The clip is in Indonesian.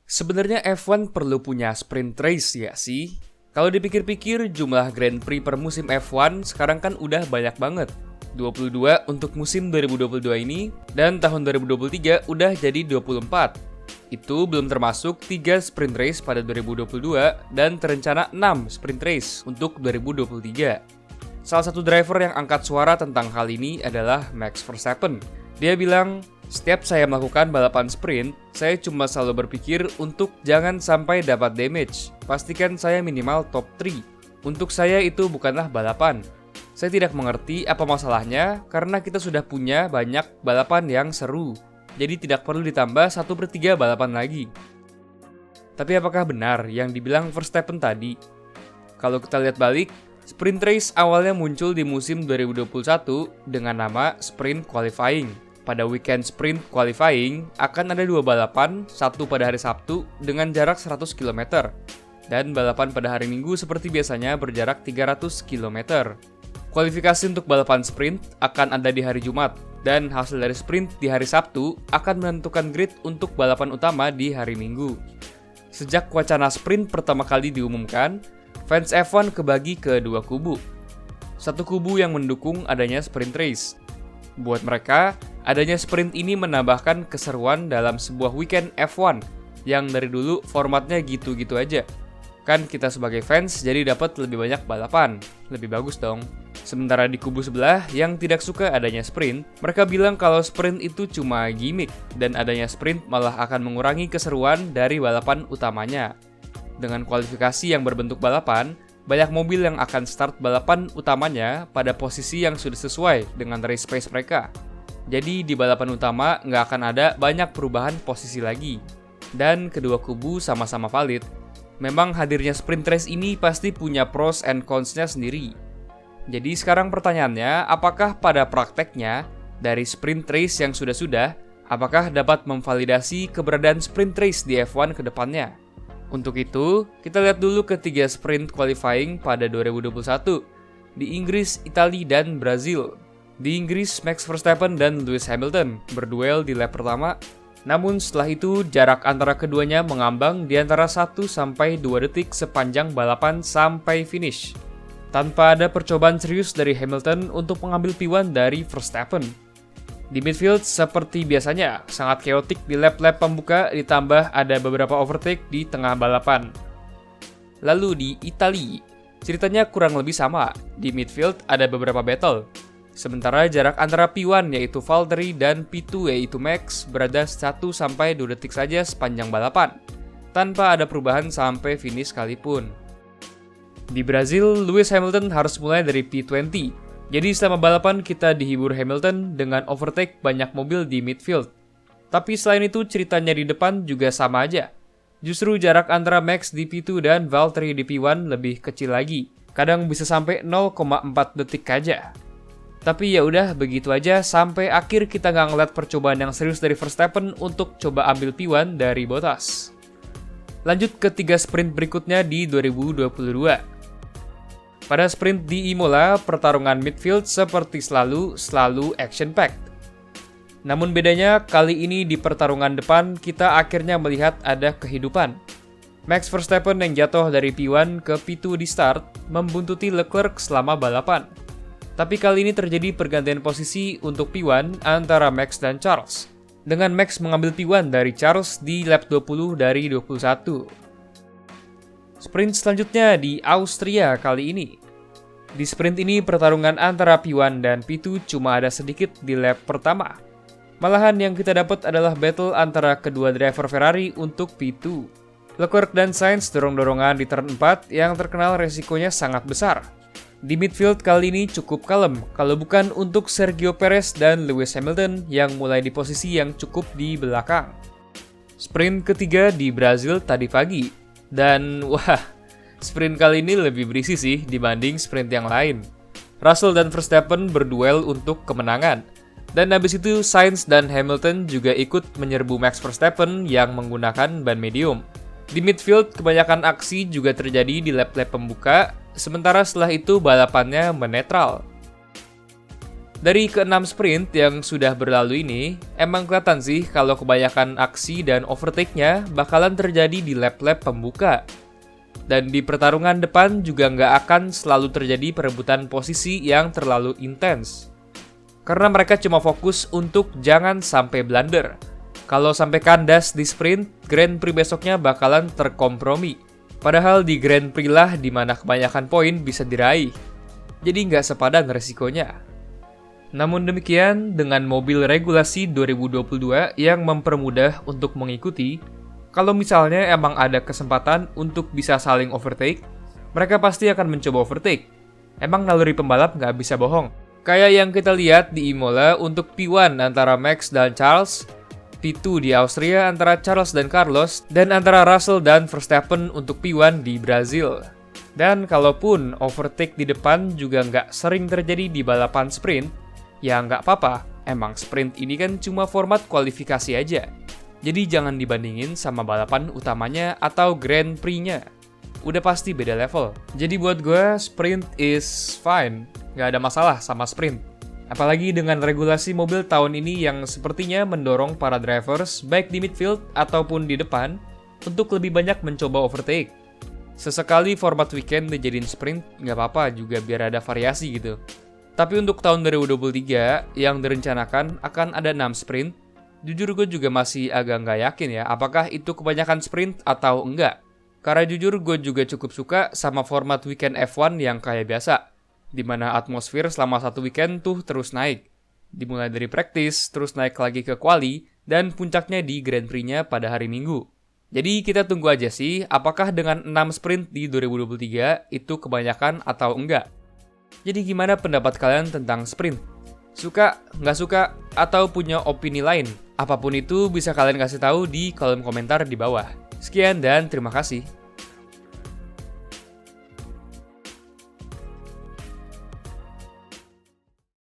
Sebenarnya F1 perlu punya sprint race ya sih? Kalau dipikir-pikir, jumlah Grand Prix per musim F1 sekarang kan udah banyak banget. 22 untuk musim 2022 ini, dan tahun 2023 udah jadi 24. Itu belum termasuk 3 sprint race pada 2022 dan terencana 6 sprint race untuk 2023. Salah satu driver yang angkat suara tentang hal ini adalah Max Verstappen. Dia bilang, "Setiap saya melakukan balapan sprint, saya cuma selalu berpikir untuk jangan sampai dapat damage. Pastikan saya minimal top 3. Untuk saya itu bukanlah balapan. Saya tidak mengerti apa masalahnya karena kita sudah punya banyak balapan yang seru. Jadi tidak perlu ditambah 1/3 balapan lagi." Tapi apakah benar yang dibilang Verstappen tadi? Kalau kita lihat balik, sprint race awalnya muncul di musim 2021 dengan nama Sprint Qualifying. Pada weekend sprint qualifying, akan ada 2 balapan, satu pada hari Sabtu dengan jarak 100 km, dan balapan pada hari Minggu seperti biasanya berjarak 300 km. Kualifikasi untuk balapan sprint akan ada di hari Jumat, dan hasil dari sprint di hari Sabtu akan menentukan grid untuk balapan utama di hari Minggu. Sejak wacana sprint pertama kali diumumkan, fans F1 kebagi ke 2 kubu. Satu kubu yang mendukung adanya sprint race. Buat mereka, adanya sprint ini menambahkan keseruan dalam sebuah weekend F1 yang dari dulu formatnya gitu-gitu aja. Kan kita sebagai fans jadi dapat lebih banyak balapan, lebih bagus dong. Sementara di kubu sebelah yang tidak suka adanya sprint, mereka bilang kalau sprint itu cuma gimmick dan adanya sprint malah akan mengurangi keseruan dari balapan utamanya. Dengan kualifikasi yang berbentuk balapan, banyak mobil yang akan start balapan utamanya pada posisi yang sudah sesuai dengan race pace mereka. Jadi di balapan utama nggak akan ada banyak perubahan posisi lagi. Dan kedua kubu sama-sama valid. Memang hadirnya sprint race ini pasti punya pros and cons-nya sendiri. Jadi sekarang pertanyaannya, apakah pada prakteknya dari sprint race yang sudah-sudah, apakah dapat memvalidasi keberadaan sprint race di F1 ke depannya? Untuk itu, kita lihat dulu ketiga sprint qualifying pada 2021 di Inggris, Italia, dan Brazil. Di Inggris, Max Verstappen dan Lewis Hamilton berduel di lap pertama, namun setelah itu jarak antara keduanya mengambang di antara 1-2 detik sepanjang balapan sampai finish, tanpa ada percobaan serius dari Hamilton untuk mengambil P1 dari Verstappen. Di midfield, seperti biasanya, sangat chaotic di lap-lap pembuka ditambah ada beberapa overtake di tengah balapan. Lalu di Italia, ceritanya kurang lebih sama. Di midfield ada beberapa battle. Sementara jarak antara P1 yaitu Valtteri dan P2 yaitu Max berada 1-2 detik saja sepanjang balapan, tanpa ada perubahan sampai finish sekalipun. Di Brazil, Lewis Hamilton harus mulai dari P20. Jadi selama balapan kita dihibur Hamilton dengan overtake banyak mobil di midfield. Tapi selain itu ceritanya di depan juga sama aja. Justru jarak antara Max di P2 dan Valtteri di P1 lebih kecil lagi. Kadang bisa sampai 0,4 detik aja. Tapi ya udah begitu aja sampai akhir kita nggak ngeliat percobaan yang serius dari Verstappen untuk coba ambil P1 dari Bottas. Lanjut ke 3 sprint berikutnya di 2022. Pada sprint di Imola, pertarungan midfield seperti selalu action-packed. Namun bedanya, kali ini di pertarungan depan kita akhirnya melihat ada kehidupan. Max Verstappen yang jatuh dari P1 ke P2 di start, membuntuti Leclerc selama balapan. Tapi kali ini terjadi pergantian posisi untuk P1 antara Max dan Charles, dengan Max mengambil P1 dari Charles di lap 20 dari 21. Sprint selanjutnya di Austria kali ini. Di sprint ini pertarungan antara P1 dan P2 cuma ada sedikit di lap pertama. Malahan yang kita dapat adalah battle antara kedua driver Ferrari untuk P2. Leclerc dan Sainz dorong-dorongan di turn 4 yang terkenal resikonya sangat besar. Di midfield kali ini cukup kalem, kalau bukan untuk Sergio Perez dan Lewis Hamilton yang mulai di posisi yang cukup di belakang. Sprint ketiga di Brazil tadi pagi. Dan wah, sprint kali ini lebih berisi sih dibanding sprint yang lain. Russell dan Verstappen berduel untuk kemenangan. Dan habis itu Sainz dan Hamilton juga ikut menyerbu Max Verstappen yang menggunakan ban medium. Di midfield kebanyakan aksi juga terjadi di lap-lap pembuka, sementara setelah itu balapannya menetral. Dari ke-6 sprint yang sudah berlalu ini, emang kelihatan sih kalau kebanyakan aksi dan overtake-nya bakalan terjadi di lap-lap pembuka. Dan di pertarungan depan juga nggak akan selalu terjadi perebutan posisi yang terlalu intens. Karena mereka cuma fokus untuk jangan sampai blunder. Kalau sampai kandas di sprint, Grand Prix besoknya bakalan terkompromi. Padahal di Grand Prix lah di mana kebanyakan poin bisa diraih. Jadi nggak sepadan resikonya. Namun demikian, dengan mobil regulasi 2022 yang mempermudah untuk mengikuti, kalau misalnya emang ada kesempatan untuk bisa saling overtake, mereka pasti akan mencoba overtake. Emang naluri pembalap nggak bisa bohong. Kayak yang kita lihat di Imola untuk P1 antara Max dan Charles, P2 di Austria antara Charles dan Carlos, dan antara Russell dan Verstappen untuk P1 di Brazil. Dan kalaupun overtake di depan juga nggak sering terjadi di balapan sprint, ya nggak apa-apa, emang sprint ini kan cuma format kualifikasi aja. Jadi jangan dibandingin sama balapan utamanya atau Grand Prix-nya. Udah pasti beda level. Jadi buat gue, sprint is fine. Nggak ada masalah sama sprint. Apalagi dengan regulasi mobil tahun ini yang sepertinya mendorong para drivers, baik di midfield ataupun di depan, untuk lebih banyak mencoba overtake. Sesekali format weekend dijadiin sprint, nggak apa-apa juga biar ada variasi gitu. Tapi untuk tahun 2023 yang direncanakan akan ada 6 sprint, jujur gue juga masih agak nggak yakin ya apakah itu kebanyakan sprint atau enggak. Karena jujur gue juga cukup suka sama format weekend F1 yang kayak biasa, dimana atmosfer selama satu weekend tuh terus naik. Dimulai dari practice, terus naik lagi ke quali, dan puncaknya di Grand Prix-nya pada hari Minggu. Jadi kita tunggu aja sih apakah dengan 6 sprint di 2023 itu kebanyakan atau enggak. Jadi gimana pendapat kalian tentang sprint? Suka, nggak suka, atau punya opini lain? Apapun itu bisa kalian kasih tahu di kolom komentar di bawah. Sekian dan terima kasih.